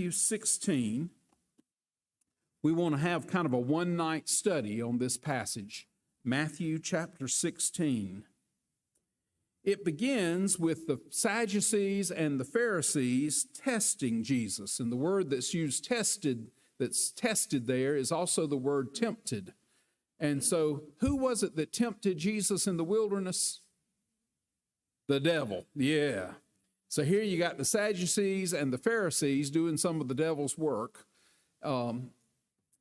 Matthew 16. We want to have kind of a one-night study on this passage. Matthew chapter 16. It begins with the Sadducees and the Pharisees testing Jesus. And the word that's used that's tested there is also the word tempted. And so who was it that tempted Jesus in the wilderness? The devil, yeah. So here you got the Sadducees and the Pharisees doing some of the devil's work. And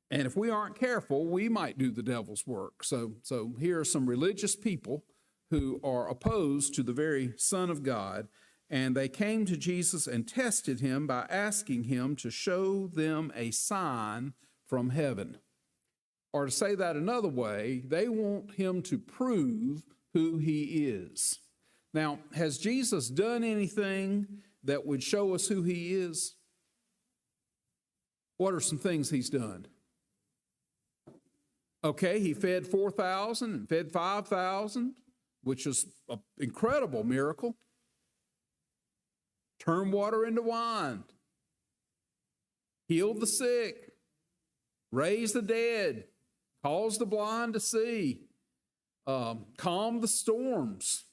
if we aren't careful, we might do the devil's work. So here are some religious people who are opposed to the very Son of God, and they came to Jesus and tested him by asking him to show them a sign from heaven. Or to say that another way, they want him to prove who he is. Now, has Jesus done anything that would show us who he is? What are some things he's done? Okay, he fed 4,000 and fed 5,000, which is an incredible miracle. Turned water into wine. Healed the sick. Raised the dead. Caused the blind to see. Calmed the storms.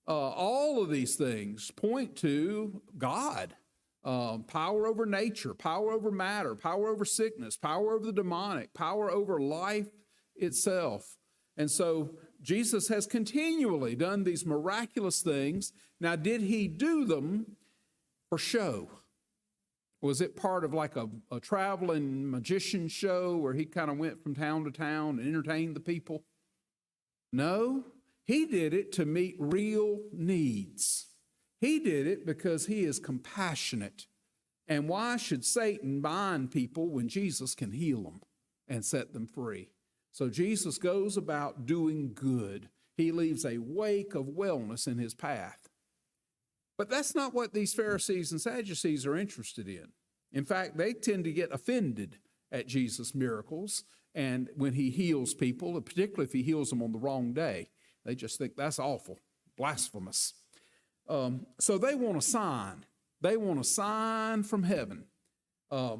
All of these things point to God. Power over nature, power over matter, power over sickness, power over the demonic, power over life itself. And so Jesus has continually done these miraculous things. Now, did he do them for show? Was it part of like a traveling magician show where he kind of went from town to town and entertained the people? No, he did it to meet real needs. He did it because he is compassionate. And why should Satan bind people when Jesus can heal them and set them free? So Jesus goes about doing good. He leaves a wake of wellness in his path. But that's not what these Pharisees and Sadducees are interested in. In fact, they tend to get offended at Jesus' miracles and when he heals people, particularly if he heals them on the wrong day. They just think that's awful, blasphemous. So they want a sign. They want a sign from heaven. Do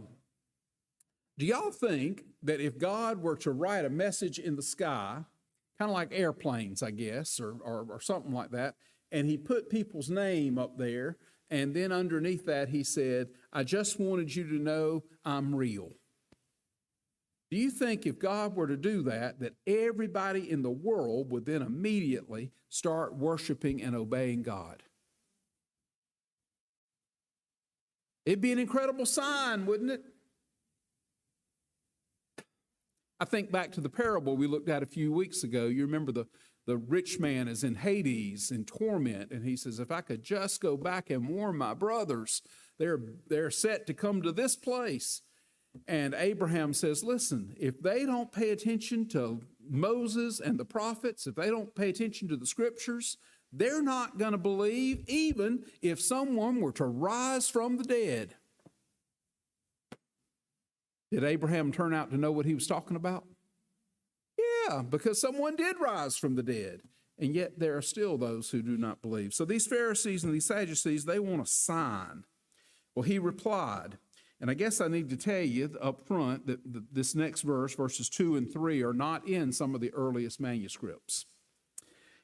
y'all think that if God were to write a message in the sky, kind of like airplanes, I guess, or something like that, and he put people's name up there, and then underneath that he said, I just wanted you to know I'm real. Do you think if God were to do that everybody in the world would then immediately start worshiping and obeying God? It'd be an incredible sign, wouldn't it? I think back to the parable we looked at a few weeks ago. You remember the rich man is in Hades in torment, and he says, if I could just go back and warn my brothers, they're set to come to this place. And Abraham says, listen, if they don't pay attention to Moses and the prophets, if they don't pay attention to the scriptures, they're not going to believe even if someone were to rise from the dead. Did Abraham turn out to know what he was talking about? Yeah, because someone did rise from the dead. And yet there are still those who do not believe. So these Pharisees and these Sadducees, they want a sign. Well, he replied, and I guess I need to tell you up front that this next verse, verses 2 and 3, are not in some of the earliest manuscripts.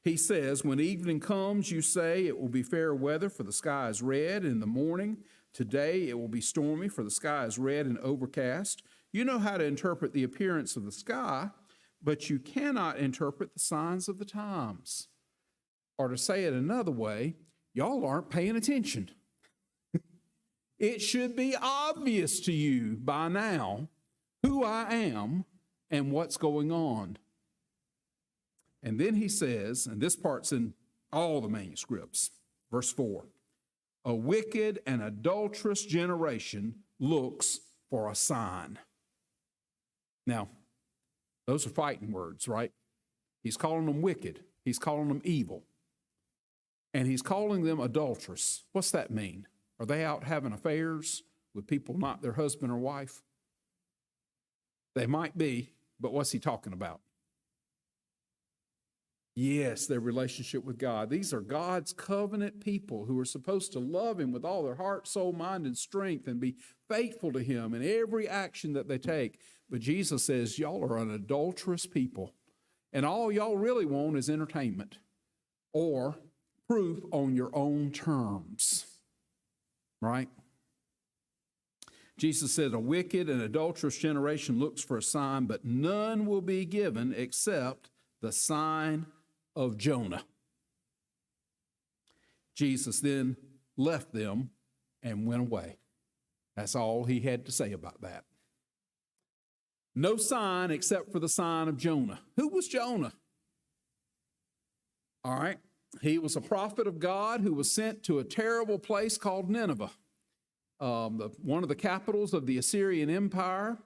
He says, when evening comes, you say it will be fair weather, for the sky is red. In the morning, today it will be stormy, for the sky is red and overcast. You know how to interpret the appearance of the sky, but you cannot interpret the signs of the times. Or to say it another way, y'all aren't paying attention. It should be obvious to you by now who I am and what's going on. And then he says, and this part's in all the manuscripts, verse 4, a wicked and adulterous generation looks for a sign. Now, those are fighting words, right? He's calling them wicked. He's calling them evil. And he's calling them adulterous. What's that mean? Are they out having affairs with people not their husband or wife? They might be, but what's he talking about? Yes, their relationship with God. These are God's covenant people who are supposed to love him with all their heart, soul, mind, and strength and be faithful to him in every action that they take. But Jesus says, y'all are an adulterous people, and all y'all really want is entertainment or proof on your own terms, right? Jesus said, a wicked and adulterous generation looks for a sign, but none will be given except the sign of Jonah. Jesus then left them and went away. That's all he had to say about that. No sign except for the sign of Jonah. Who was Jonah? All right. He was a prophet of God who was sent to a terrible place called Nineveh, one of the capitals of the Assyrian Empire.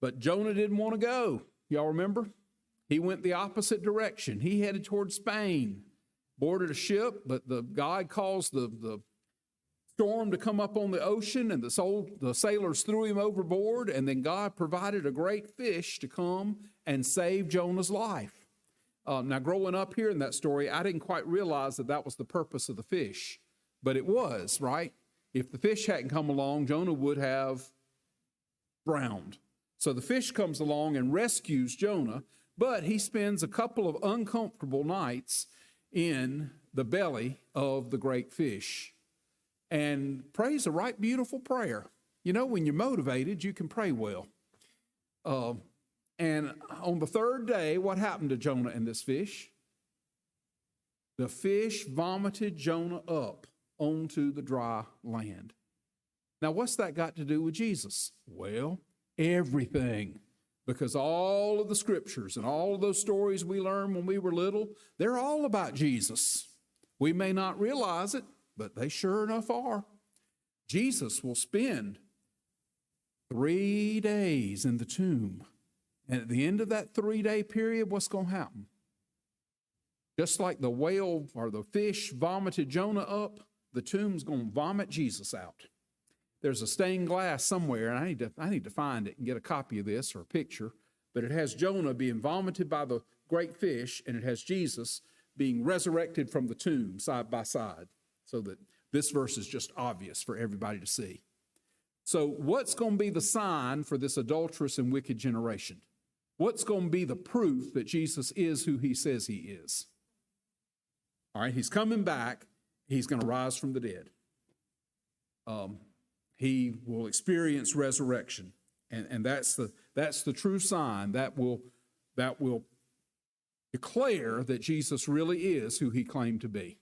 But Jonah didn't want to go. Y'all remember? He went the opposite direction. He headed toward Spain, boarded a ship, but God caused the storm to come up on the ocean, and the sailors threw him overboard, and then God provided a great fish to come and save Jonah's life. Now, growing up here in that story, I didn't quite realize that was the purpose of the fish, but it was, right? If the fish hadn't come along, Jonah would have drowned. So the fish comes along and rescues Jonah, but he spends a couple of uncomfortable nights in the belly of the great fish and prays a right beautiful prayer. You know, when you're motivated, you can pray well. And on the third day, what happened to Jonah and this fish? The fish vomited Jonah up onto the dry land. Now, what's that got to do with Jesus? Well, everything. Because all of the scriptures and all of those stories we learned when we were little, they're all about Jesus. We may not realize it, but they sure enough are. Jesus will spend 3 days in the tomb. And at the end of that 3-day period, what's going to happen? Just like the whale or the fish vomited Jonah up, the tomb's going to vomit Jesus out. There's a stained glass somewhere, and I need to find it and get a copy of this or a picture, but it has Jonah being vomited by the great fish, and it has Jesus being resurrected from the tomb side by side, so that this verse is just obvious for everybody to see. So what's going to be the sign for this adulterous and wicked generation? What's going to be the proof that Jesus is who he says he is? All right, he's coming back. He's going to rise from the dead. He will experience resurrection, and that's the true sign that will declare that Jesus really is who he claimed to be.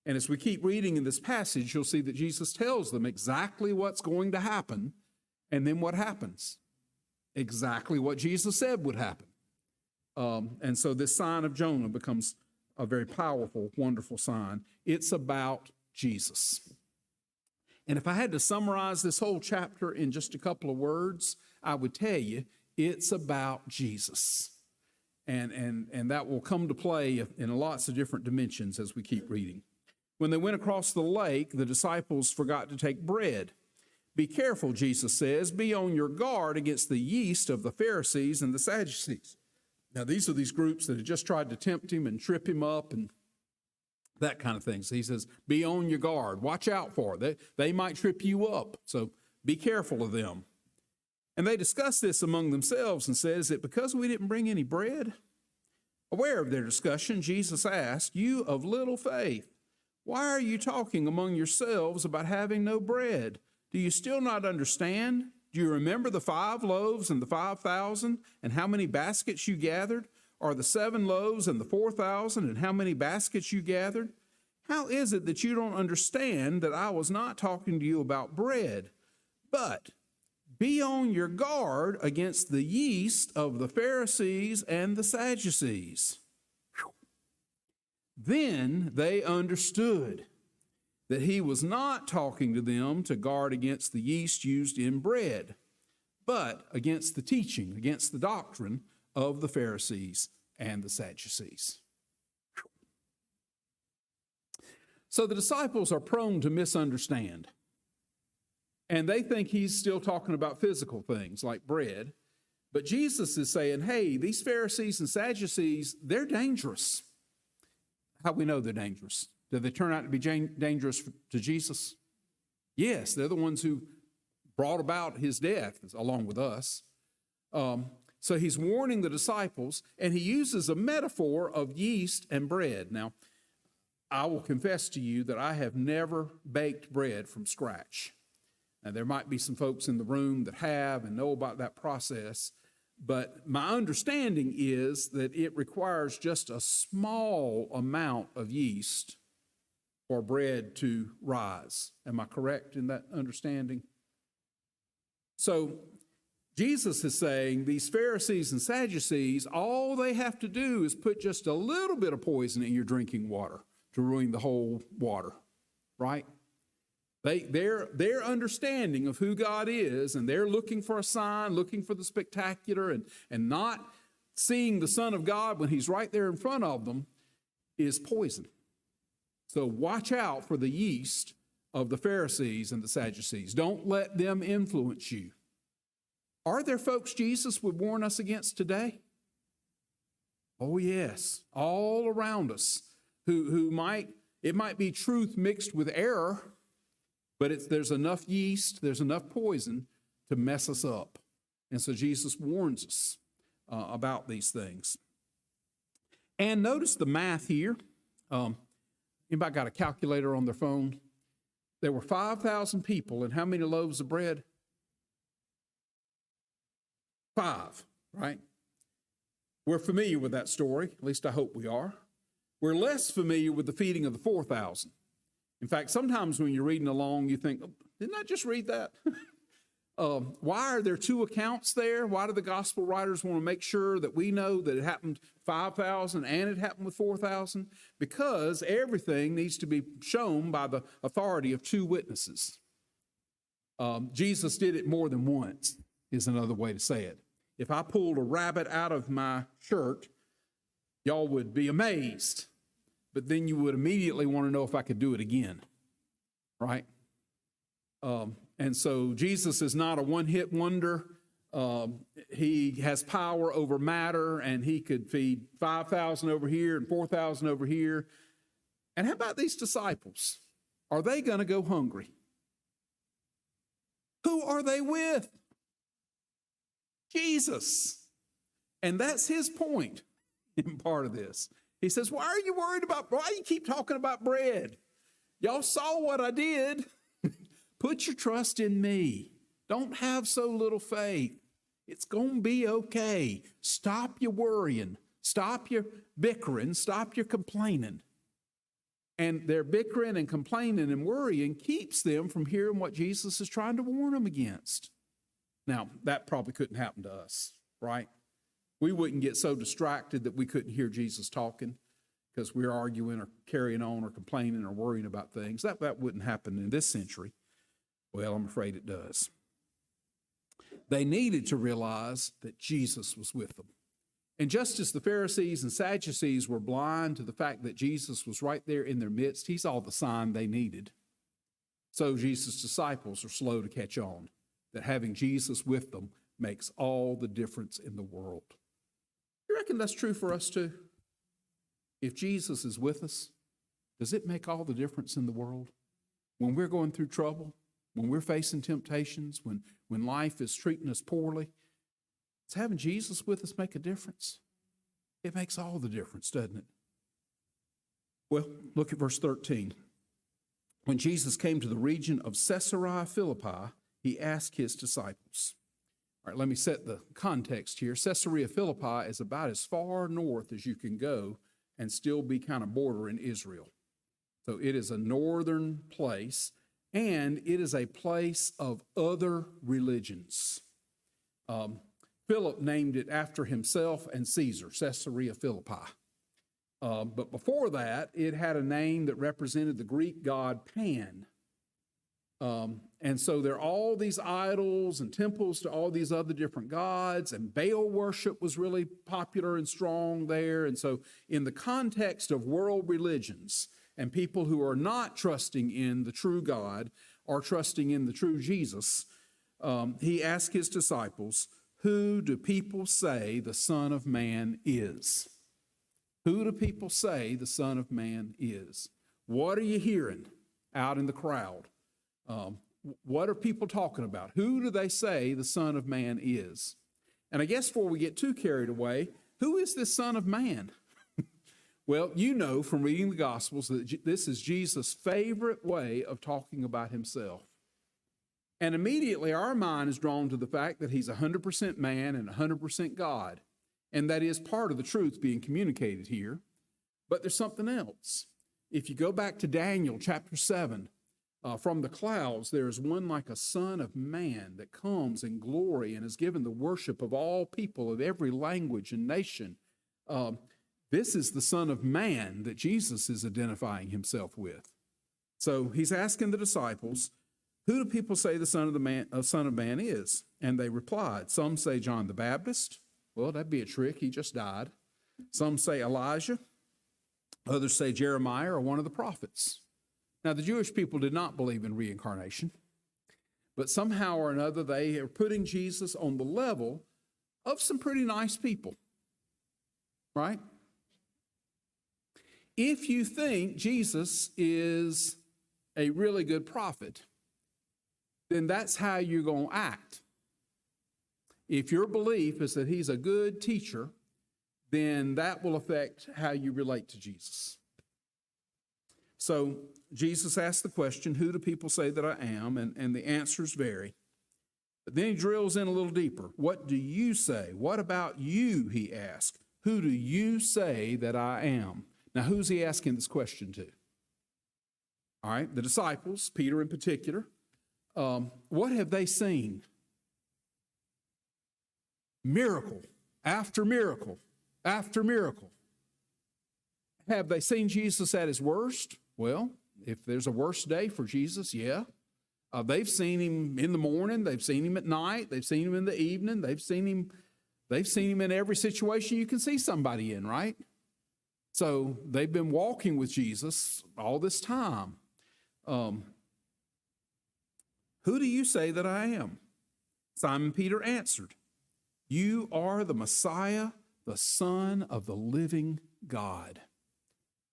And as we keep reading in this passage, you'll see that Jesus tells them exactly what's going to happen, and then what happens? Exactly what Jesus said would happen. And so this sign of Jonah becomes a very powerful, wonderful sign. It's about Jesus. And if I had to summarize this whole chapter in just a couple of words, I would tell you it's about Jesus. And that will come to play in lots of different dimensions as we keep reading. When they went across the lake, the disciples forgot to take bread. Be careful, Jesus says, be on your guard against the yeast of the Pharisees and the Sadducees. Now, these are these groups that had just tried to tempt him and trip him up and that kind of thing. So he says, be on your guard. Watch out for it. They might trip you up, so be careful of them. And they discussed this among themselves and said, is it because we didn't bring any bread? Aware of their discussion, Jesus asked, you of little faith, why are you talking among yourselves about having no bread? Do you still not understand? Do you remember the 5 loaves and the 5,000 and how many baskets you gathered? Or the 7 loaves and the 4,000 and how many baskets you gathered? How is it that you don't understand that I was not talking to you about bread? But be on your guard against the yeast of the Pharisees and the Sadducees. Then they understood that he was not talking to them to guard against the yeast used in bread, but against the teaching, against the doctrine of the Pharisees and the Sadducees. So the disciples are prone to misunderstand, and they think he's still talking about physical things like bread, but Jesus is saying, hey, these Pharisees and Sadducees, they're dangerous. How we know they're dangerous? Did they turn out to be dangerous to Jesus? Yes, they're the ones who brought about his death along with us. So he's warning the disciples, and he uses a metaphor of yeast and bread. Now, I will confess to you that I have never baked bread from scratch. Now, there might be some folks in the room that have and know about that process, but my understanding is that it requires just a small amount of yeast for bread to rise. Am I correct in that understanding? So Jesus is saying these Pharisees and Sadducees, all they have to do is put just a little bit of poison in your drinking water to ruin the whole water, right? Their understanding of who God is, and they're looking for a sign, looking for the spectacular, and not seeing the Son of God when he's right there in front of them, is poison. So watch out for the yeast of the Pharisees and the Sadducees. Don't let them influence you. Are there folks Jesus would warn us against today? Oh, yes, all around us who might be truth mixed with error, but there's enough yeast, there's enough poison to mess us up. And so Jesus warns us about these things. And notice the math here. Anybody got a calculator on their phone? There were 5,000 people, and how many loaves of bread? 5, right? We're familiar with that story, at least I hope we are. We're less familiar with the feeding of the 4,000. In fact, sometimes when you're reading along, you think, oh, didn't I just read that? Why are there 2 accounts there? Why do the gospel writers want to make sure that we know that it happened 5,000 and it happened with 4,000? Because everything needs to be shown by the authority of 2 witnesses. Jesus did it more than once, is another way to say it. If I pulled a rabbit out of my shirt, y'all would be amazed. But then you would immediately want to know if I could do it again, right? And so Jesus is not a one-hit wonder. He has power over matter, and he could feed 5,000 over here and 4,000 over here. And how about these disciples? Are they going to go hungry? Who are they with? Jesus. And that's his point in part of this. He says, why do you keep talking about bread? Y'all saw what I did. Put your trust in me. Don't have so little faith. It's going to be okay. Stop your worrying. Stop your bickering. Stop your complaining. And their bickering and complaining and worrying keeps them from hearing what Jesus is trying to warn them against. Now, that probably couldn't happen to us, right? We wouldn't get so distracted that we couldn't hear Jesus talking because we're arguing or carrying on or complaining or worrying about things. That wouldn't happen in this century. Well, I'm afraid it does. They needed to realize that Jesus was with them. And just as the Pharisees and Sadducees were blind to the fact that Jesus was right there in their midst, he saw the sign they needed. So Jesus' disciples are slow to catch on that having Jesus with them makes all the difference in the world. You reckon that's true for us too? If Jesus is with us, does it make all the difference in the world? When we're going through trouble, when we're facing temptations, when life is treating us poorly, does having Jesus with us make a difference? It makes all the difference, doesn't it? Well, look at verse 13. When Jesus came to the region of Caesarea Philippi, he asked his disciples. All right, let me set the context here. Caesarea Philippi is about as far north as you can go and still be kind of bordering Israel. So it is a northern place, and it is a place of other religions. Philip named it after himself and Caesar, Caesarea Philippi. But before that, it had a name that represented the Greek god Pan. And so there are all these idols and temples to all these other different gods, and Baal worship was really popular and strong there. And so in the context of world religions and people who are not trusting in the true God or trusting in the true Jesus, he asked his disciples, who do people say the Son of Man is? Who do people say the Son of Man is? What are you hearing out in the crowd? What are people talking about? Who do they say the Son of Man is? And I guess before we get too carried away, who is this Son of Man? Well, you know from reading the Gospels that this is Jesus' favorite way of talking about himself. And immediately our mind is drawn to the fact that he's 100% man and 100% God. And that is part of the truth being communicated here. But there's something else. If you go back to Daniel chapter 7, from the clouds, there is one like a son of man that comes in glory and is given the worship of all people of every language and nation. This is the Son of Man that Jesus is identifying himself with. So he's asking the disciples, who do people say the Son of Man is? And they replied, some say John the Baptist. Well, that'd be a trick. He just died. Some say Elijah. Others say Jeremiah or one of the prophets. Now, the Jewish people did not believe in reincarnation, but somehow or another they are putting Jesus on the level of some pretty nice people, right? If you think Jesus is a really good prophet, then that's how you're going to act. If your belief is that he's a good teacher, then that will affect how you relate to Jesus. So Jesus asked the question, who do people say that I am? And the answers vary. But then he drills in a little deeper. What do you say? What about you, he asked. Who do you say that I am? Now, who's he asking this question to? All right, the disciples, Peter in particular. What have they seen? Miracle after miracle after miracle. Have they seen Jesus at his worst? Well, if there's a worst day for Jesus, yeah. They've seen him in the morning. They've seen him at night. They've seen him in the evening. They've seen him in every situation you can see somebody in, right? So they've been walking with Jesus all this time. Who do you say that I am? Simon Peter answered, you are the Messiah, the Son of the living God.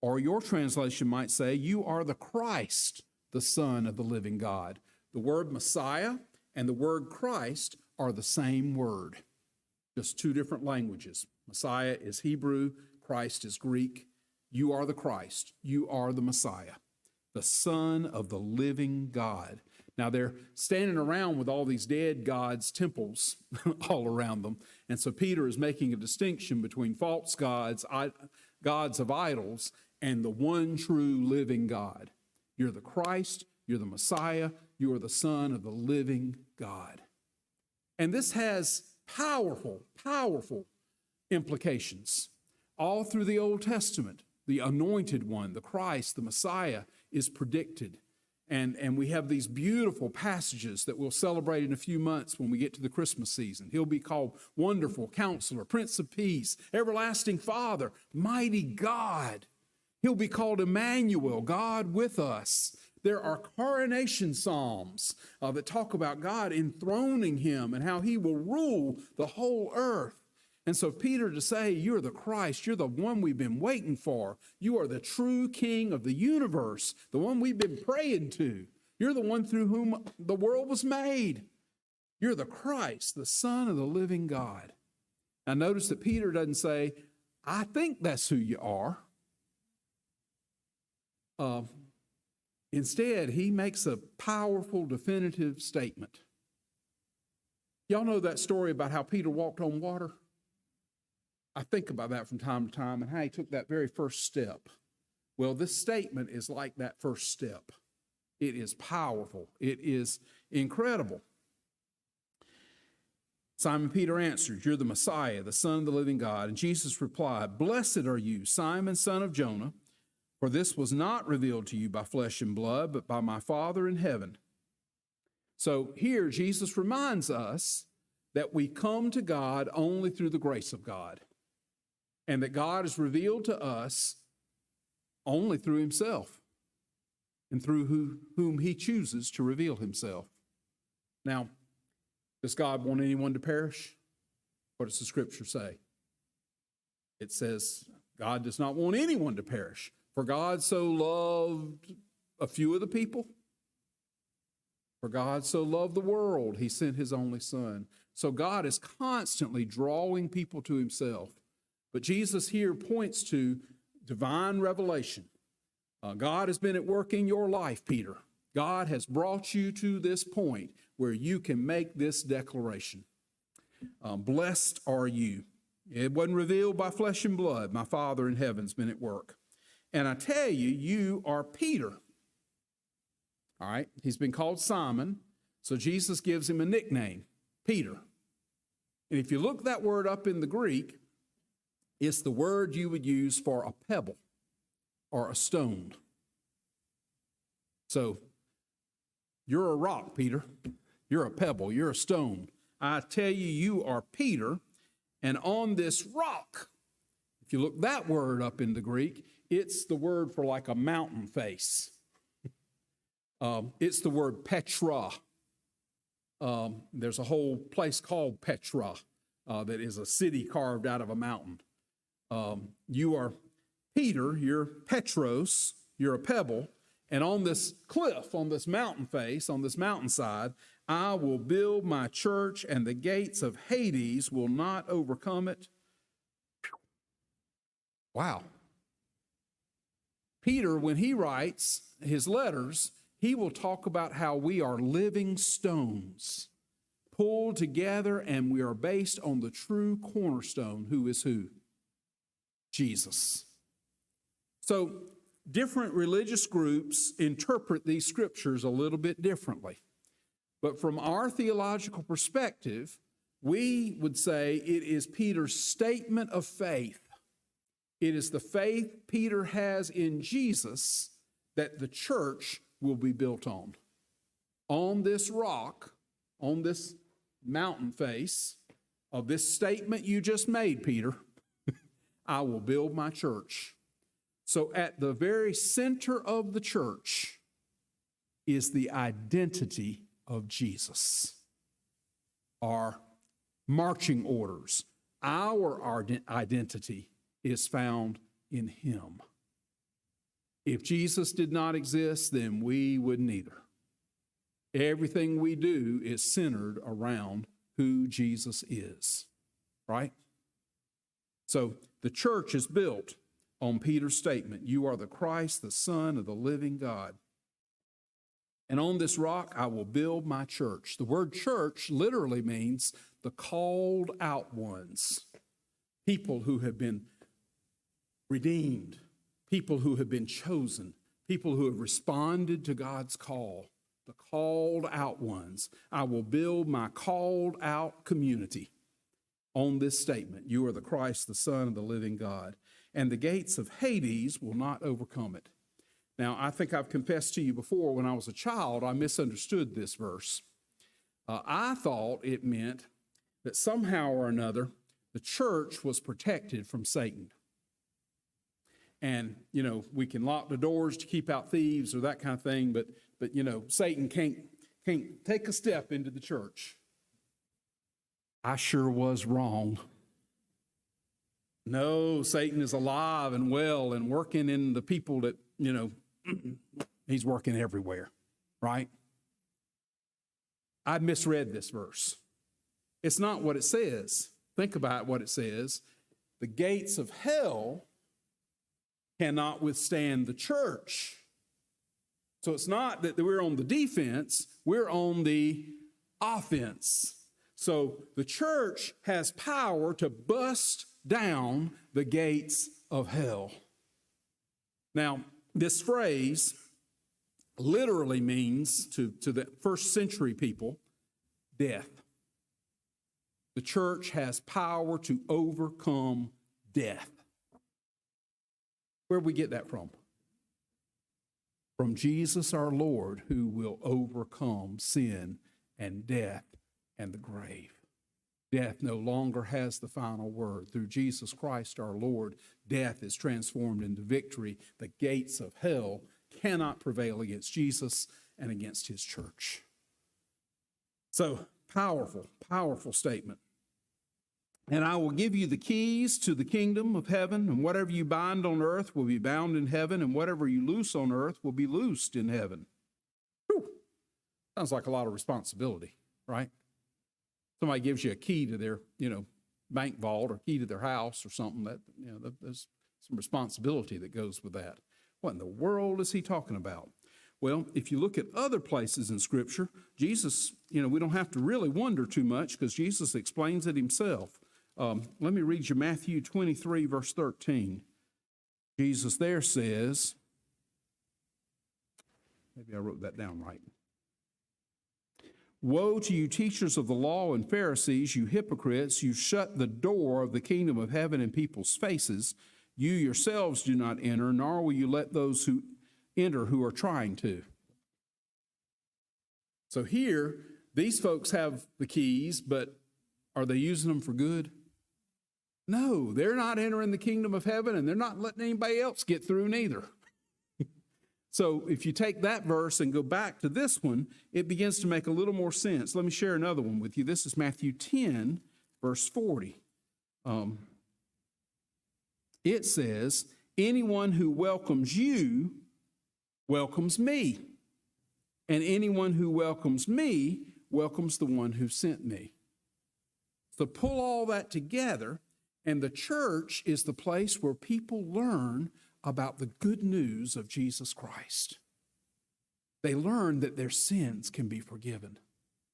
Or your translation might say, you are the Christ, the Son of the living God. The word Messiah and the word Christ are the same word, just two different languages. Messiah is Hebrew, Christ is Greek. You are the Christ. You are the Messiah, the Son of the living God. Now, they're standing around with all these dead gods' temples all around them. And so Peter is making a distinction between false gods, gods of idols, and the one true living God. You're the Christ, you're the Messiah, you are the Son of the living God. And this has powerful, powerful implications. All through the Old Testament, the anointed one, the Christ, the Messiah, is predicted. And we have these beautiful passages that we'll celebrate in a few months when we get to the Christmas season. He'll be called Wonderful Counselor, Prince of Peace, Everlasting Father, Mighty God. He'll be called Emmanuel, God with us. There are coronation psalms that talk about God enthroning him and how he will rule the whole earth. And so Peter to say, you're the Christ, you're the one we've been waiting for. You are the true King of the universe, the one we've been praying to. You're the one through whom the world was made. You're the Christ, the Son of the living God. Now notice that Peter doesn't say, I think that's who you are. Instead, he makes a powerful, definitive statement. Y'all know that story about how Peter walked on water? I think about that from time to time and how he took that very first step. Well, this statement is like that first step. It is powerful. It is incredible. Simon Peter answered, you're the Messiah, the Son of the living God. And Jesus replied, blessed are you, Simon, son of Jonah, for this was not revealed to you by flesh and blood, but by my Father in heaven. So here Jesus reminds us that we come to God only through the grace of God, and that God is revealed to us only through himself and through whom he chooses to reveal himself. Now, does God want anyone to perish? What does the scripture say? It says God does not want anyone to perish. For God so loved a few of the people. For God so loved the world, he sent his only son. So God is constantly drawing people to himself. But Jesus here points to divine revelation. God has been at work in your life, Peter. God has brought you to this point where you can make this declaration. Blessed are you. It wasn't revealed by flesh and blood. My Father in heaven's been at work. And I tell you, you are Peter. All right, he's been called Simon, so Jesus gives him a nickname, Peter. And if you look that word up in the Greek, it's the word you would use for a pebble or a stone. So, you're a rock, Peter. You're a pebble. You're a stone. I tell you, you are Peter, and on this rock, if you look that word up in the Greek, it's the word for like a mountain face. It's the word Petra. There's a whole place called Petra that is a city carved out of a mountain. You are Peter, you're Petros, you're a pebble, and on this cliff, on this mountain face, on this mountainside, I will build my church, and the gates of Hades will not overcome it. Wow. Peter, when he writes his letters, he will talk about how we are living stones, pulled together, and we are based on the true cornerstone, who is who? Jesus. So, different religious groups interpret these scriptures a little bit differently. But from our theological perspective, we would say it is Peter's statement of faith. It is the faith Peter has in Jesus that the church will be built on. On this rock, on this mountain face of this statement you just made, Peter, I will build my church. So at the very center of the church is the identity of Jesus. Our marching orders, our identity is found in him. If Jesus did not exist, then we wouldn't either. Everything we do is centered around who Jesus is, right? So the church is built on Peter's statement, you are the Christ, the Son of the living God. And on this rock I will build my church. The word church literally means the called out ones, people who have been redeemed, people who have been chosen, people who have responded to God's call, the called out ones. I will build my called out community on this statement. You are the Christ, the Son of the living God. And the gates of Hades will not overcome it. Now, I think I've confessed to you before, when I was a child, I misunderstood this verse. I thought it meant that somehow or another, the church was protected from Satan. And, you know, we can lock the doors to keep out thieves or that kind of thing, but you know, Satan can't take a step into the church. I sure was wrong. No, Satan is alive and well and working in the people that, you know, he's working everywhere, right? I misread this verse. It's not what it says. Think about what it says. The gates of hell cannot withstand the church. So it's not that we're on the defense, we're on the offense. So the church has power to bust down the gates of hell. Now, this phrase literally means, to the first century people, death. The church has power to overcome death. Where do we get that from? From Jesus our Lord, who will overcome sin and death and the grave. Death no longer has the final word. Through Jesus Christ our Lord, death is transformed into victory. The gates of hell cannot prevail against Jesus and against his church. So, powerful, powerful statement. And I will give you the keys to the kingdom of heaven, and whatever you bind on earth will be bound in heaven, and whatever you loose on earth will be loosed in heaven. Whew. Sounds like a lot of responsibility, right? Somebody gives you a key to their, bank vault or key to their house or something. That, there's some responsibility that goes with that. What in the world is he talking about? Well, if you look at other places in Scripture, Jesus, we don't have to really wonder too much because Jesus explains it himself. Let me read you Matthew 23, verse 13. Jesus there says, maybe I wrote that down right. Woe to you, teachers of the law and Pharisees, you hypocrites! You shut the door of the kingdom of heaven in people's faces. You yourselves do not enter, nor will you let those who enter who are trying to. So here, these folks have the keys, but are they using them for good? No, they're not entering the kingdom of heaven, and they're not letting anybody else get through neither. So if you take that verse and go back to this one, it begins to make a little more sense. Let me share another one with you. This is Matthew 10, verse 40. It says, anyone who welcomes you welcomes me, and anyone who welcomes me welcomes the one who sent me. So pull all that together, and the church is the place where people learn about the good news of Jesus Christ. They learn that their sins can be forgiven,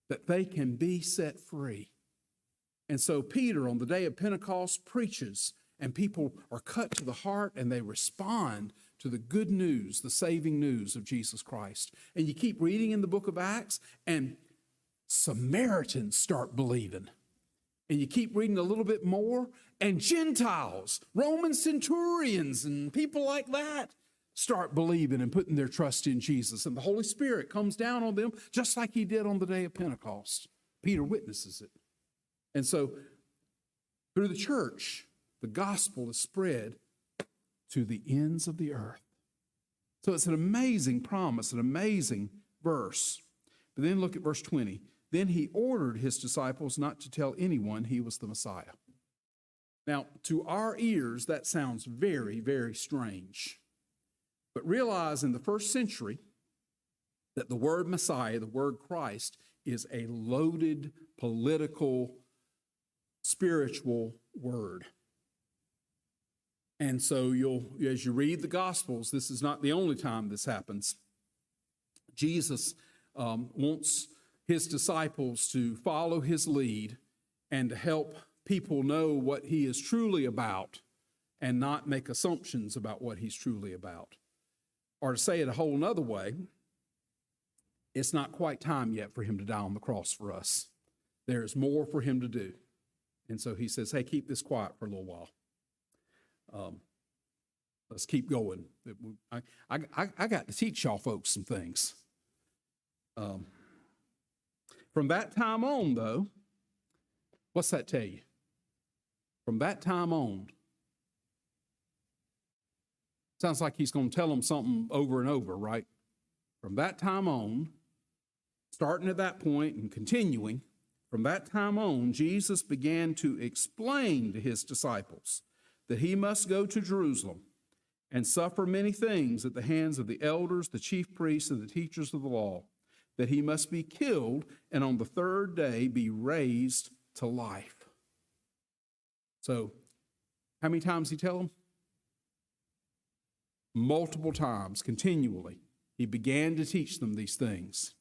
that they can be set free. And so Peter, on the day of Pentecost, preaches, and people are cut to the heart, and they respond to the good news, the saving news of Jesus Christ. And you keep reading in the book of Acts, and Samaritans start believing. And you keep reading a little bit more, and Gentiles, Roman centurions, and people like that start believing and putting their trust in Jesus. And the Holy Spirit comes down on them just like he did on the day of Pentecost. Peter witnesses it. And so through the church, the gospel is spread to the ends of the earth. So it's an amazing promise, an amazing verse. But then look at verse 20. Then he ordered his disciples not to tell anyone he was the Messiah. Now, to our ears, that sounds very, very strange. But realize in the first century that the word Messiah, the word Christ, is a loaded political, spiritual word. And so as you read the Gospels, this is not the only time this happens. Jesus wants his disciples to follow his lead and to help people know what he is truly about and not make assumptions about what he's truly about. Or to say it a whole nother way, it's not quite time yet for him to die on the cross for us. There is more for him to do. And so he says, hey, keep this quiet for a little while. Let's keep going. I got to teach y'all folks some things. From that time on, though, what's that tell you? From that time on, sounds like he's going to tell them something over and over, right? From that time on, starting at that point and continuing, from that time on, Jesus began to explain to his disciples that he must go to Jerusalem and suffer many things at the hands of the elders, the chief priests, and the teachers of the law, that he must be killed and on the third day be raised to life. So, how many times did he tell them? Multiple times, continually. He began to teach them these things.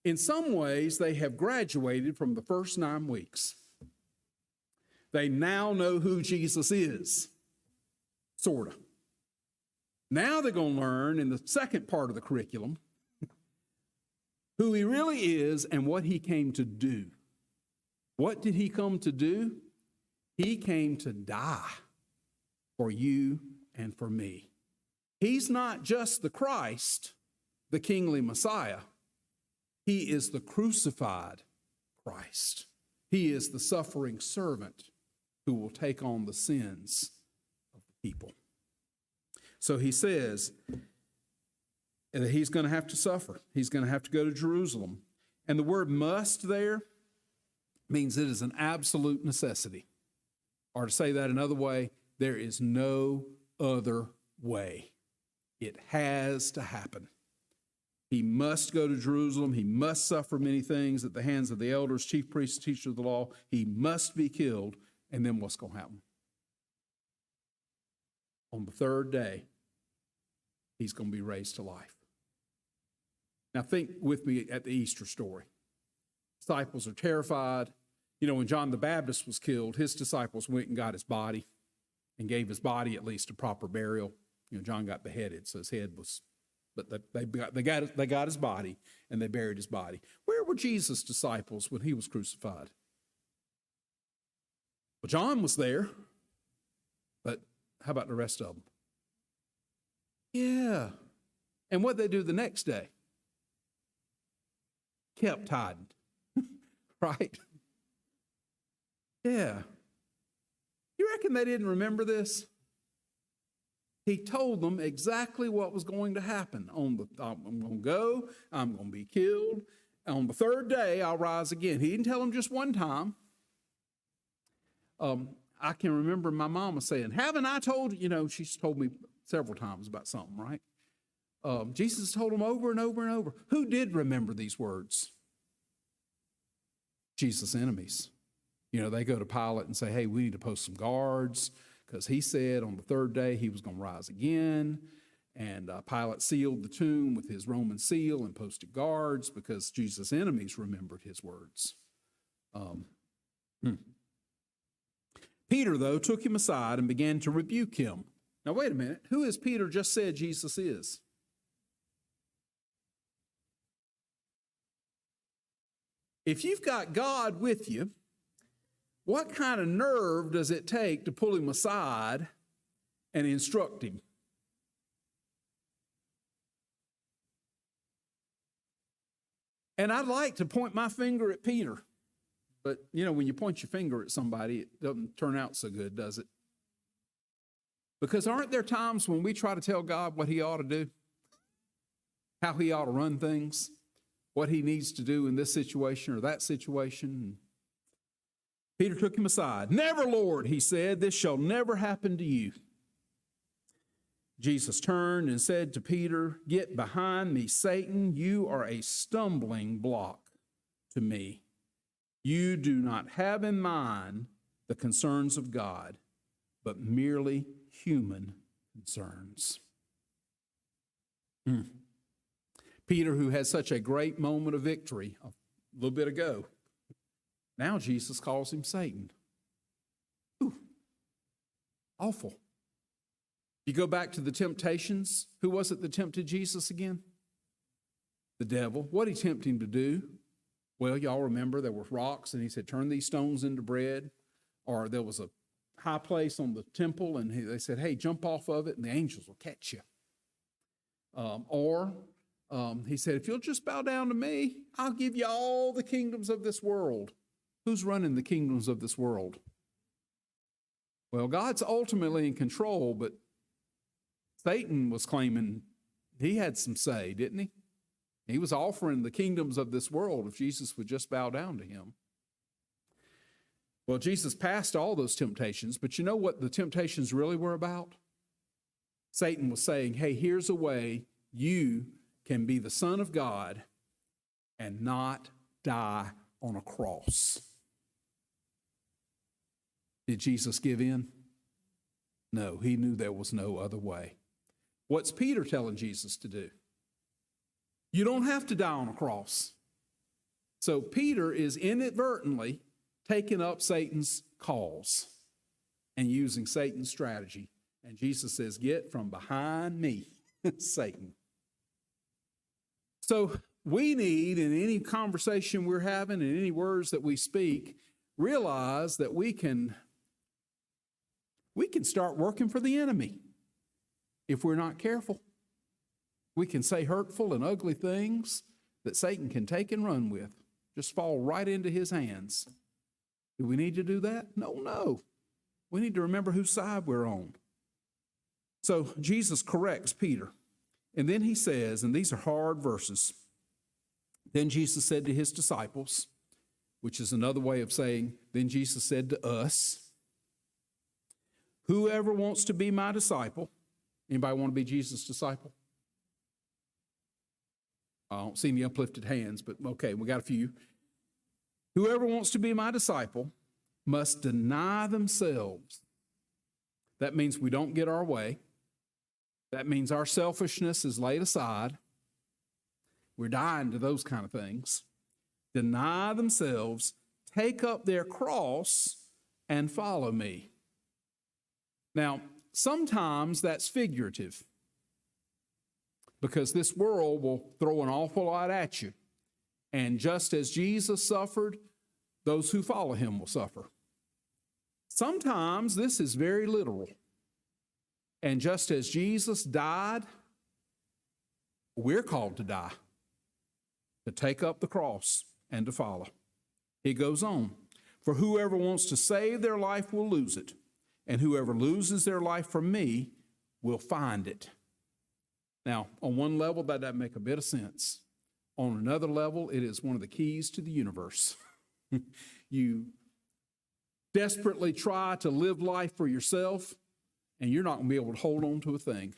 In some ways, they have graduated from the first 9 weeks. They now know who Jesus is, sort of. Now they're going to learn in the second part of the curriculum who he really is and what he came to do. What did he come to do? He came to die for you and for me. He's not just the Christ, the kingly Messiah. He is the crucified Christ. He is the suffering servant who will take on the sins of the people. So he says that he's going to have to suffer. He's going to have to go to Jerusalem. And the word must there means it is an absolute necessity. Or to say that another way, there is no other way. It has to happen. He must go to Jerusalem. He must suffer many things at the hands of the elders, chief priests, teachers of the law. He must be killed. And then what's going to happen? On the third day, he's going to be raised to life. Now think with me at the Easter story. Disciples are terrified. You know, when John the Baptist was killed, his disciples went and got his body and gave his body at least a proper burial. You know, John got beheaded, so his head was, but they got his body and they buried his body. Where were Jesus' disciples when he was crucified? Well, John was there, but how about the rest of them? Yeah. And what did they do the next day? Kept hiding, right? Yeah. You reckon they didn't remember this? He told them exactly what was going to happen. I'm going to go, I'm going to be killed. On the third day, I'll rise again. He didn't tell them just one time. I can remember my mama saying, haven't I told you? You know, she's told me several times about something, right? Jesus told them over and over and over. Who did remember these words? Jesus' enemies. You know, they go to Pilate and say, hey, we need to post some guards because he said on the third day he was going to rise again. And Pilate sealed the tomb with his Roman seal and posted guards because Jesus' enemies remembered his words. Peter, though, took him aside and began to rebuke him. Now, wait a minute. Who has Peter just said Jesus is? If you've got God with you, what kind of nerve does it take to pull him aside and instruct him? And I'd like to point my finger at Peter, but you know, when you point your finger at somebody, it doesn't turn out so good, does it? Because aren't there times when we try to tell God what he ought to do? How he ought to run things? What he needs to do in this situation or that situation? Peter took him aside. Never, Lord, he said, this shall never happen to you. Jesus turned and said to Peter, get behind me, Satan. You are a stumbling block to me. You do not have in mind the concerns of God, but merely human concerns. Peter, who had such a great moment of victory a little bit ago, now Jesus calls him Satan. Ooh, awful. You go back to the temptations. Who was it that tempted Jesus again? The devil. What did he tempt him to do? Well, y'all remember there were rocks, and he said, turn these stones into bread. Or there was a high place on the temple, and they said, hey, jump off of it, and the angels will catch you. He said, if you'll just bow down to me, I'll give you all the kingdoms of this world. Who's running the kingdoms of this world? Well, God's ultimately in control, but Satan was claiming he had some say, didn't he? He was offering the kingdoms of this world if Jesus would just bow down to him. Well, Jesus passed all those temptations, but you know what the temptations really were about? Satan was saying, hey, here's a way you can be the Son of God and not die on a cross. Did Jesus give in? No, he knew there was no other way. What's Peter telling Jesus to do? You don't have to die on a cross. So Peter is inadvertently taking up Satan's cause and using Satan's strategy. And Jesus says, get from behind me, Satan. So we need, in any conversation we're having, in any words that we speak, realize that we can start working for the enemy if we're not careful. We can say hurtful and ugly things that Satan can take and run with, just fall right into his hands. Do we need to do that? No. We need to remember whose side we're on. So Jesus corrects Peter. And then he says, and these are hard verses, then Jesus said to his disciples, which is another way of saying, then Jesus said to us, whoever wants to be my disciple, anybody want to be Jesus' disciple? I don't see any uplifted hands, but okay, we got a few. Whoever wants to be my disciple must deny themselves. That means we don't get our way. That means our selfishness is laid aside. We're dying to those kind of things. Deny themselves, take up their cross, and follow me. Now, sometimes that's figurative, because this world will throw an awful lot at you. And just as Jesus suffered, those who follow him will suffer. Sometimes this is very literal. And just as Jesus died, we're called to die, to take up the cross and to follow. He goes on, for whoever wants to save their life will lose it, and whoever loses their life for me will find it. Now, on one level, that doesn't make a bit of sense. On another level, it is one of the keys to the universe. You desperately try to live life for yourself, and you're not going to be able to hold on to a thing.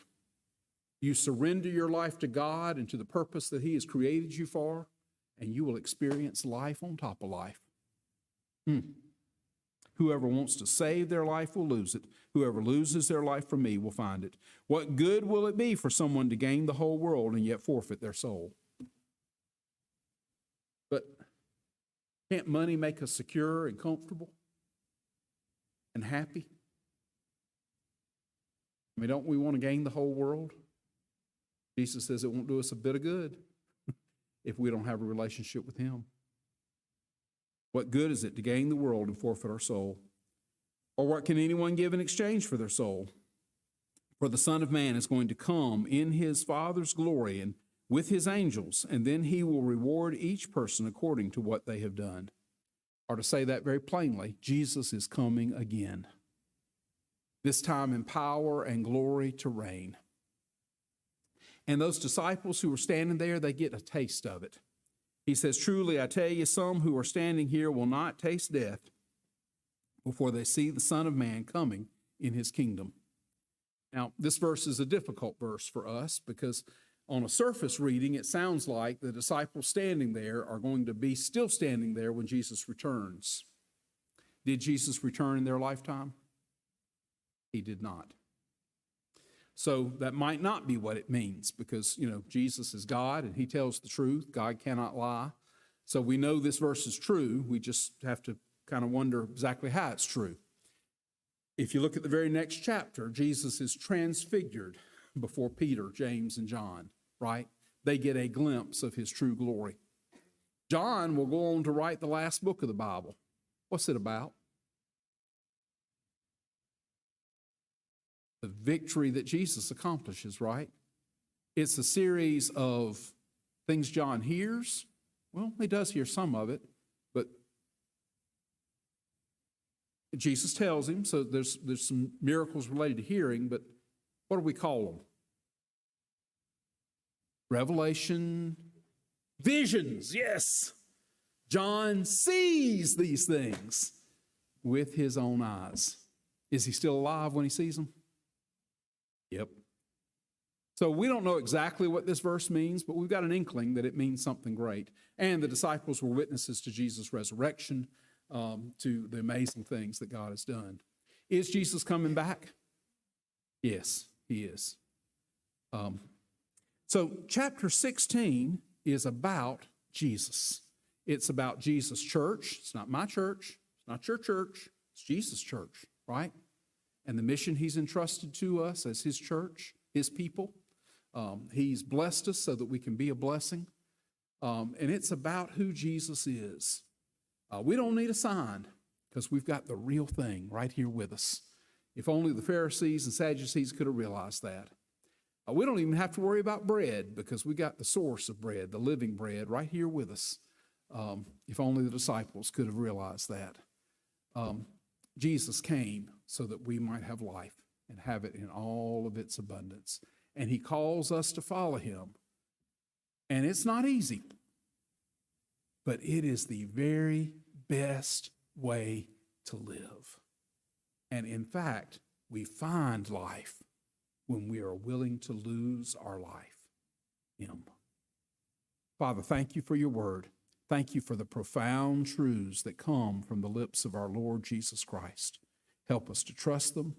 You surrender your life to God and to the purpose that he has created you for, and you will experience life on top of life. Whoever wants to save their life will lose it. Whoever loses their life for me will find it. What good will it be for someone to gain the whole world and yet forfeit their soul? But can't money make us secure and comfortable and happy? I mean, don't we want to gain the whole world? Jesus says it won't do us a bit of good if we don't have a relationship with him. What good is it to gain the world and forfeit our soul? Or what can anyone give in exchange for their soul? For the Son of Man is going to come in his Father's glory and with his angels, and then he will reward each person according to what they have done. Or to say that very plainly, Jesus is coming again, this time in power and glory to reign. And those disciples who were standing there, they get a taste of it. He says, truly, I tell you, some who are standing here will not taste death before they see the Son of Man coming in his kingdom. Now, this verse is a difficult verse for us because on a surface reading, it sounds like the disciples standing there are going to be still standing there when Jesus returns. Did Jesus return in their lifetime? He did not. So that might not be what it means because, Jesus is God and he tells the truth. God cannot lie. So we know this verse is true. We just have to kind of wonder exactly how it's true. If you look at the very next chapter, Jesus is transfigured before Peter, James, and John, right? They get a glimpse of his true glory. John will go on to write the last book of the Bible. What's it about? The victory that Jesus accomplishes, right? It's a series of things John hears. Well, he does hear some of it, but Jesus tells him, so there's some miracles related to hearing, but what do we call them? Revelation, visions, yes. John sees these things with his own eyes. Is he still alive when he sees them? Yep. So we don't know exactly what this verse means, but we've got an inkling that it means something great. And the disciples were witnesses to Jesus' resurrection, to the amazing things that God has done. Is Jesus coming back? Yes, he is. So chapter 16 is about Jesus. It's about Jesus' church. It's not my church. It's not your church. It's Jesus' church, right? And the mission he's entrusted to us as his church, his people. He's blessed us so that we can be a blessing. And it's about who Jesus is. We don't need a sign because we've got the real thing right here with us. If only the Pharisees and Sadducees could have realized that. We don't even have to worry about bread because we got the source of bread, the living bread, right here with us. If only the disciples could have realized that. Jesus came so that we might have life and have it in all of its abundance. And he calls us to follow him. And it's not easy, but it is the very best way to live. And in fact, we find life when we are willing to lose our life in Him. Father, thank you for your word. Thank you for the profound truths that come from the lips of our Lord Jesus Christ. Help us to trust them.